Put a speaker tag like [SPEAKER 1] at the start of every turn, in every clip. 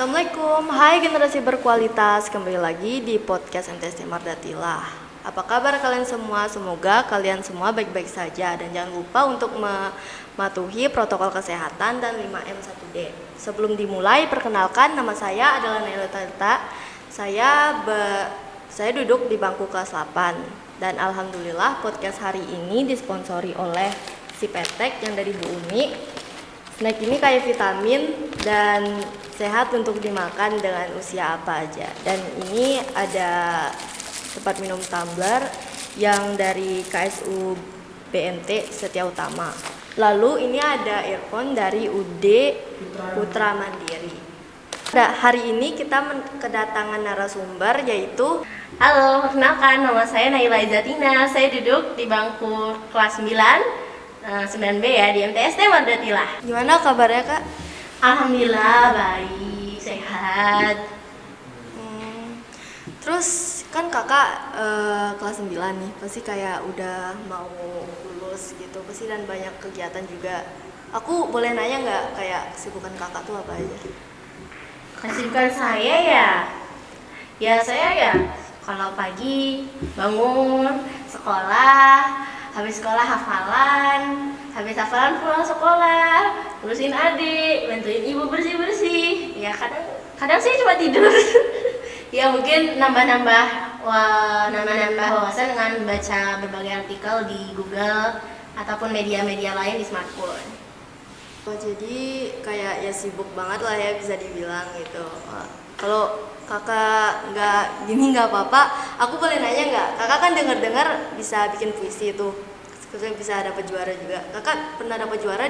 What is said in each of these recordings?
[SPEAKER 1] Assalamualaikum, hai generasi berkualitas. Kembali lagi di podcast MTST Mardatilah. Apa kabar kalian semua? Semoga kalian semua baik-baik saja. Dan jangan lupa untuk mematuhi protokol kesehatan dan 5M1D. Sebelum dimulai, perkenalkan, nama saya adalah Naila Talita. Saya duduk di bangku kelas 8. Dan alhamdulillah podcast hari ini disponsori oleh si Petek yang dari Bu Umi. Snack ini kayak vitamin dan sehat untuk dimakan dengan usia apa aja. Dan ini ada tempat minum tumbler yang dari KSU BMT Setia Utama. Lalu ini ada earphone dari UD Putra Mandiri. Hari ini kita kedatangan narasumber yaitu
[SPEAKER 2] Halo, perkenalkan nama saya Naila Izatina. Saya duduk di bangku kelas 9B ya di MTST Mardatilah.
[SPEAKER 1] Gimana kabarnya Kak?
[SPEAKER 2] Alhamdulillah baik, sehat.
[SPEAKER 1] Terus kan kakak kelas 9 nih, pasti kayak udah mau lulus gitu, pasti dan banyak kegiatan juga. Aku boleh nanya nggak kayak kesibukan kakak tuh apa aja?
[SPEAKER 2] Kesibukan saya ya saya ya kalau pagi bangun sekolah, habis sekolah hafalan pulang sekolah, ngurusin adik, bantuin ibu bersih-bersih. Ya kadang sih cuma tidur. Ya mungkin nambah wawasan dengan baca berbagai artikel di Google ataupun media-media lain di smartphone.
[SPEAKER 1] Oh, jadi kayak ya sibuk banget lah ya bisa dibilang gitu. Kalau kakak nggak gini nggak apa-apa, aku boleh nanya nggak? Kakak kan dengar bisa bikin puisi itu, sebetulnya bisa dapat juara juga. Kakak pernah dapat juara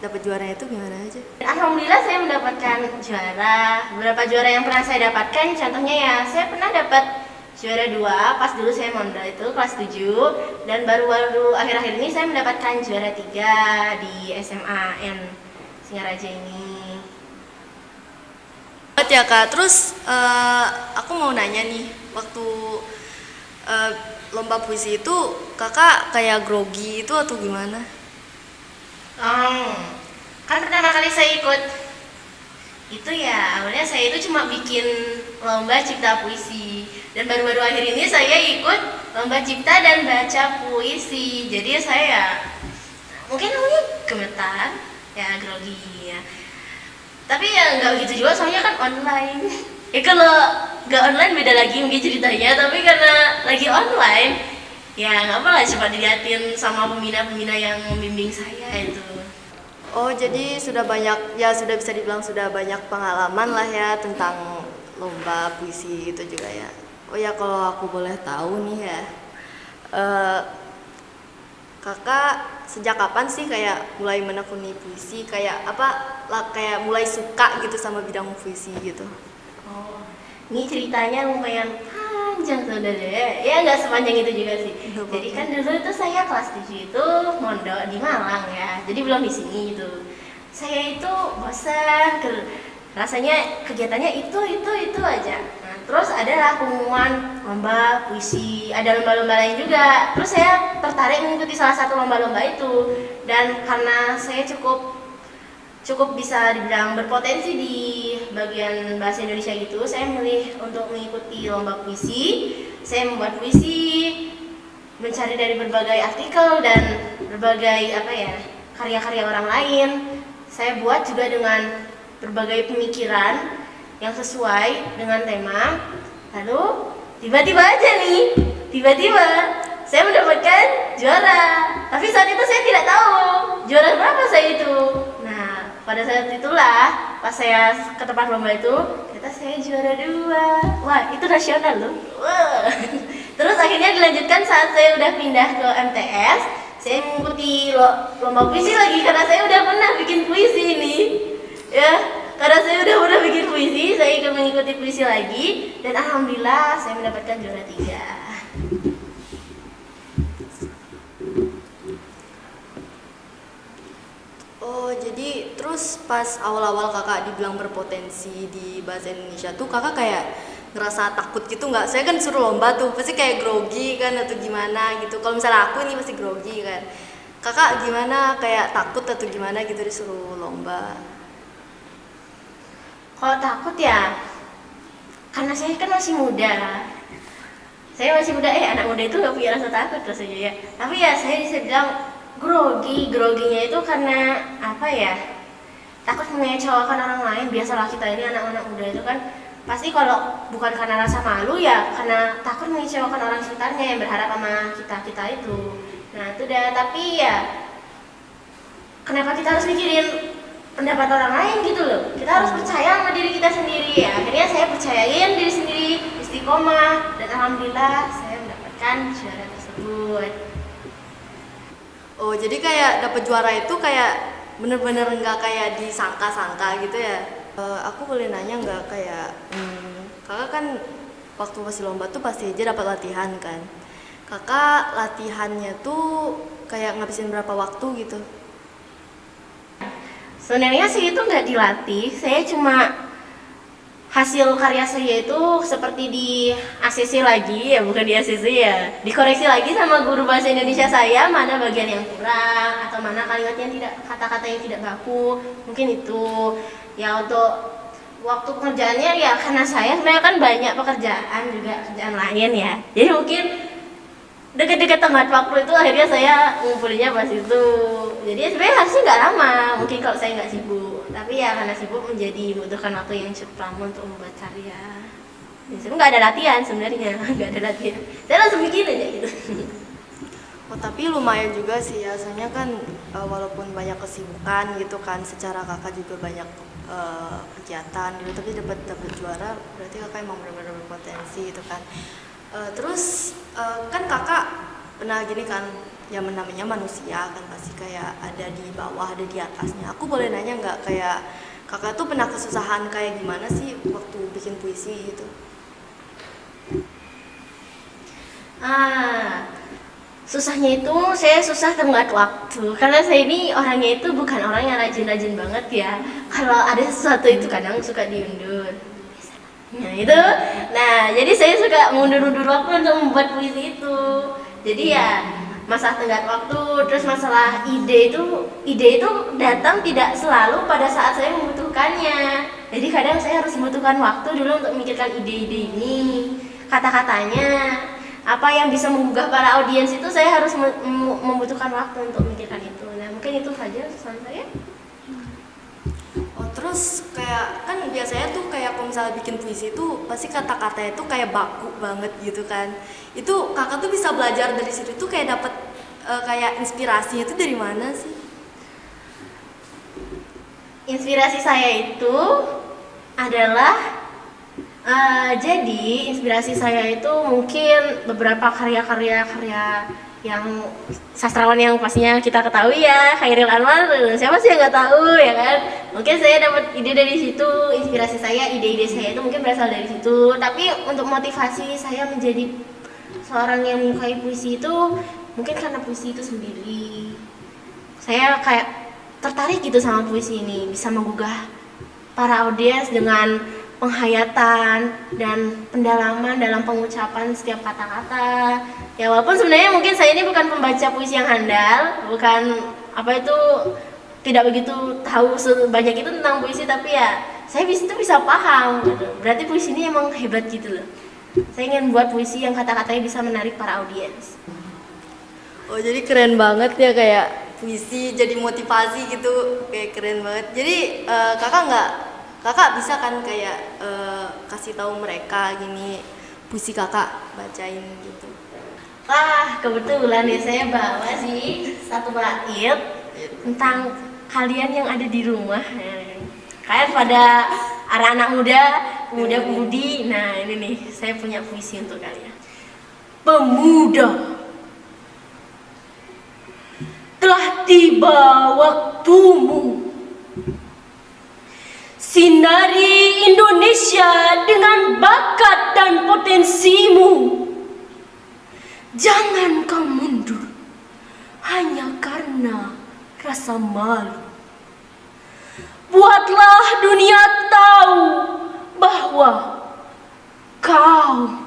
[SPEAKER 1] dapat juaranya itu gimana aja?
[SPEAKER 2] Alhamdulillah saya mendapatkan juara. Beberapa juara yang pernah saya dapatkan, contohnya ya saya pernah dapat juara 2 pas dulu saya mondok itu kelas 7, dan baru-baru akhir-akhir ini saya mendapatkan juara 3 di SMA N Singaraja ini.
[SPEAKER 1] Ya Kak, terus aku mau nanya nih, waktu lomba puisi itu kakak kayak grogi itu atau gimana?
[SPEAKER 2] Kan pertama kali saya ikut itu ya awalnya saya itu cuma bikin lomba cipta puisi, dan baru-baru akhir ini saya ikut lomba cipta dan baca puisi. Jadi saya mungkin awalnya gemetar ya, grogi ya, tapi ya nggak begitu juga soalnya kan online. Kalau nggak online beda lagi mungkin ceritanya, tapi karena lagi online ya nggak apa lah, cuma diliatin sama pembina-pembina yang membimbing saya itu.
[SPEAKER 1] Oh, jadi sudah bisa dibilang sudah banyak pengalaman lah ya tentang lomba puisi itu juga ya. Oh ya, kalau aku boleh tahu nih ya, kakak sejak kapan sih kayak mulai menekuni puisi, kayak kayak mulai suka gitu sama bidang puisi gitu?
[SPEAKER 2] Oh, ini ceritanya lumayan panjang saudara. Ya nggak sepanjang itu juga sih. Jadi kan dulu itu saya kelas 7 itu mondok di Malang ya. Jadi belum di sini gitu. Saya itu bosan, rasanya kegiatannya itu aja. Nah, terus adalah pengumuman lomba puisi, ada lomba-lomba lain juga. Terus saya tertarik mengikuti salah satu lomba-lomba itu, dan karena saya cukup bisa dibilang berpotensi di bagian bahasa Indonesia gitu, saya memilih untuk mengikuti lomba puisi. Saya membuat puisi, mencari dari berbagai artikel dan berbagai karya-karya orang lain. Saya buat juga dengan berbagai pemikiran yang sesuai dengan tema. Lalu tiba-tiba saya mendapatkan juara. Tapi saat itu saya tidak tahu juara berapa saya itu. Nah, pada saat itulah pas saya ke tempat lomba itu, ternyata saya juara 2. Wah, itu nasional loh. Wah. Terus akhirnya dilanjutkan saat saya udah pindah ke MTS. Saya mengikuti lomba puisi lagi karena saya udah pernah bikin puisi ini. Ya, karena saya udah pernah bikin puisi, saya ikut mengikuti puisi lagi, dan alhamdulillah saya mendapatkan juara 3.
[SPEAKER 1] Oh, jadi terus pas awal-awal kakak dibilang berpotensi di bahasa Indonesia tuh kakak kayak ngerasa takut gitu nggak? Saya kan suruh lomba tuh pasti kayak grogi kan atau gimana gitu. Kalau misalnya aku ini pasti grogi kan. Kakak gimana, kayak takut atau gimana gitu disuruh lomba?
[SPEAKER 2] Kalau takut ya, karena saya kan masih muda. Saya masih muda, anak muda itu nggak punya rasa takut rasanya ya. Tapi ya saya bisa bilang groginya itu karena apa ya? Takut mengecewakan orang lain. Biasalah kita ini anak-anak muda itu kan pasti kalau bukan karena rasa malu ya karena takut mengecewakan orang sekitarnya yang berharap sama kita itu. Nah itu dah. Tapi ya kenapa kita harus mikirin pendapat orang lain gitu loh? Kita harus percaya sama diri kita sendiri ya. Akhirnya saya percayain diri sendiri, istiqomah, dan alhamdulillah saya mendapatkan juara tersebut.
[SPEAKER 1] Oh, jadi kayak dapet juara itu kayak bener-bener nggak kayak disangka-sangka gitu ya? Aku boleh nanya nggak kayak, kakak kan waktu masih lomba tuh pasti aja dapat latihan kan? Kakak latihannya tuh kayak ngabisin berapa waktu gitu?
[SPEAKER 2] Sebenarnya sih itu nggak dilatih, saya cuma hasil karya saya itu seperti di ACC lagi ya, bukan di ACC ya, dikoreksi lagi sama guru bahasa Indonesia saya mana bagian yang kurang atau mana kalimatnya tidak, kata-kata yang tidak baku, mungkin itu ya. Untuk waktu pekerjaannya ya karena saya sebenarnya kan banyak kerjaan lain ya, jadi mungkin dekat-dekat tengah waktu itu akhirnya saya ngumpulinnya pas itu. Jadi sebenarnya harusnya nggak lama mungkin kalau saya nggak sibuk, tapi ya karena sibuk menjadi membutuhkan waktu yang cukup lama untuk membuat karya. Jadi nggak ada latihan sebenarnya, nggak ada latihan, saya langsung bikin aja gitu.
[SPEAKER 1] Oh, tapi lumayan juga sih ya, soalnya kan walaupun banyak kesibukan gitu kan, secara kakak juga banyak kegiatan gitu, tapi dapat juara berarti kakak emang benar-benar berpotensi gitu kan. Terus kan kakak pernah gini kan, yang namanya manusia kan pasti kayak ada di bawah, ada di atasnya. Aku boleh nanya nggak kayak kakak tuh pernah kesusahan kayak gimana sih waktu bikin puisi gitu?
[SPEAKER 2] Susahnya itu saya susah tenggat waktu karena saya ini orangnya itu bukan orang yang rajin-rajin banget ya. Kalau ada sesuatu itu kadang suka diundur. Nah itu, jadi saya suka mundur-mundur waktu untuk membuat puisi itu. Jadi ya masalah tenggat waktu, terus masalah ide itu datang tidak selalu pada saat saya membutuhkannya. Jadi kadang saya harus membutuhkan waktu dulu untuk memikirkan ide-ide ini, kata-katanya, apa yang bisa menggugah para audiens itu saya harus membutuhkan waktu untuk memikirkan itu. Nah mungkin itu saja pesan saya.
[SPEAKER 1] Terus kayak kan biasanya tuh kayak kalau misalnya bikin puisi itu pasti kata-katanya tuh kayak baku banget gitu kan. Itu kakak tuh bisa belajar dari situ tuh kayak dapet kayak inspirasinya itu dari mana sih?
[SPEAKER 2] Inspirasi saya itu adalah jadi inspirasi saya itu mungkin beberapa karya yang sastrawan yang pastinya kita ketahui ya, Chairil Anwar, siapa sih yang nggak tahu ya kan. Mungkin saya dapat ide dari situ, inspirasi saya, ide-ide saya itu mungkin berasal dari situ. Tapi untuk motivasi saya menjadi seorang yang menyukai puisi itu mungkin karena puisi itu sendiri. Saya kayak tertarik gitu sama puisi ini, bisa menggugah para audiens dengan penghayatan dan pendalaman dalam pengucapan setiap kata-kata. Ya walaupun sebenarnya mungkin saya ini bukan pembaca puisi yang handal, bukan tidak begitu tahu sebanyak itu tentang puisi, tapi ya saya bisa paham gitu. Berarti puisi ini emang hebat gitu loh. Saya ingin buat puisi yang kata-katanya bisa menarik para audiens.
[SPEAKER 1] Oh, jadi keren banget ya, kayak puisi jadi motivasi gitu, kayak keren banget. Jadi kakak bisa kan kayak kasih tahu mereka gini puisi kakak bacain gitu?
[SPEAKER 2] Kebetulan ya saya bawa sih satu bait tentang kalian yang ada di rumah. Kalian pada anak-anak muda-pemudi. Nah ini nih, saya punya puisi untuk kalian. Pemuda, telah tiba waktumu. Sinari Indonesia dengan bakat dan potensimu. Jangan kau mundur hanya karena rasa malu. Buatlah dunia tahu bahwa kau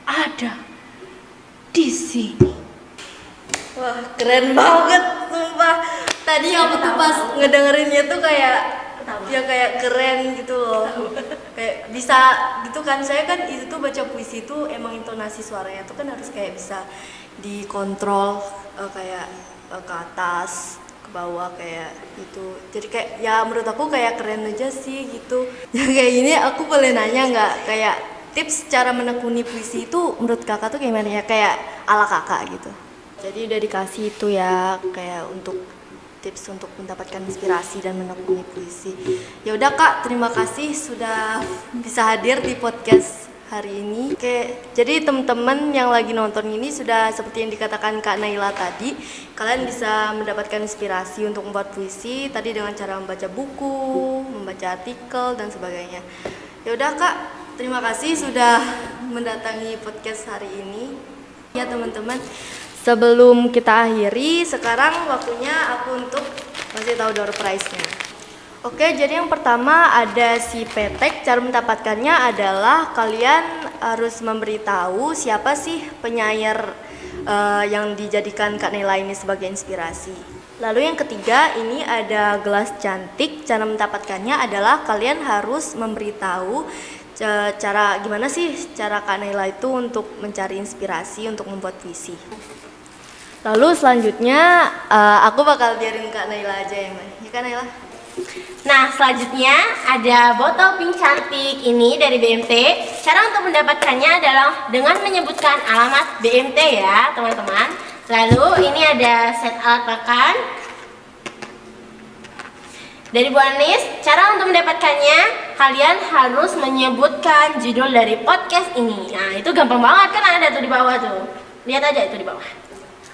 [SPEAKER 2] ada di sini.
[SPEAKER 1] Wah, keren banget sumpah. Tadi aku tuh pas ngedengerinnya tuh kayak
[SPEAKER 2] Pertama.
[SPEAKER 1] Ya kayak keren gitu loh. Kayak bisa gitu kan. Saya kan itu tuh baca puisi itu emang intonasi suaranya tuh kan harus kayak bisa dikontrol kayak ke atas, ke bawah kayak gitu. Jadi kayak ya menurut aku kayak keren aja sih gitu. Ya kayak gini aku boleh nanya nggak kayak tips cara menekuni puisi itu menurut kakak tuh gimana ya kayak ala kakak gitu. Jadi udah dikasih itu ya kayak untuk tips untuk mendapatkan inspirasi dan menekuni puisi. Ya udah Kak, terima kasih sudah bisa hadir di podcast hari ini. Oke, jadi teman-teman yang lagi nonton ini sudah seperti yang dikatakan Kak Naila tadi, kalian bisa mendapatkan inspirasi untuk membuat puisi tadi dengan cara membaca buku, membaca artikel dan sebagainya. Ya udah Kak, terima kasih sudah mendatangi podcast hari ini. Ya teman-teman, sebelum kita akhiri, sekarang waktunya aku untuk kasih tahu door prize-nya. Oke, jadi yang pertama ada si petek. Cara mendapatkannya adalah kalian harus memberitahu siapa sih penyair yang dijadikan Kak Nela ini sebagai inspirasi. Lalu yang ketiga, ini ada gelas cantik. Cara mendapatkannya adalah kalian harus memberitahu cara gimana sih cara Kak Nela itu untuk mencari inspirasi untuk membuat puisi. Lalu selanjutnya aku bakal biarin Kak Naila aja yang main. Ya Kak Naila?
[SPEAKER 2] Nah, selanjutnya ada botol pink cantik ini dari BMT. Cara untuk mendapatkannya adalah dengan menyebutkan alamat BMT ya, teman-teman. Lalu ini ada set alat makan dari Bu Anis. Cara untuk mendapatkannya, kalian harus menyebutkan judul dari podcast ini. Nah, itu gampang banget kan, ada tuh di bawah tuh. Lihat aja itu di bawah.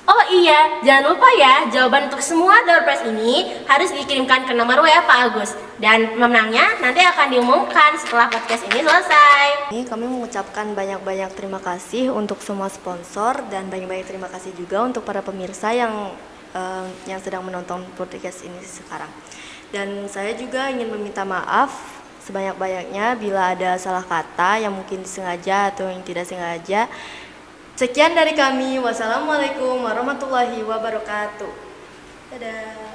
[SPEAKER 2] Oh iya, jangan lupa ya, jawaban untuk semua door prize ini harus dikirimkan ke nomor WA Pak Agus. Dan pemenangnya nanti akan diumumkan setelah podcast ini selesai.
[SPEAKER 1] Ini kami mengucapkan banyak-banyak terima kasih untuk semua sponsor dan banyak-banyak terima kasih juga untuk para pemirsa yang sedang menonton podcast ini sekarang. Dan saya juga ingin meminta maaf sebanyak-banyaknya bila ada salah kata yang mungkin disengaja atau yang tidak sengaja. Sekian dari kami. Wassalamualaikum warahmatullahi wabarakatuh. Dadah.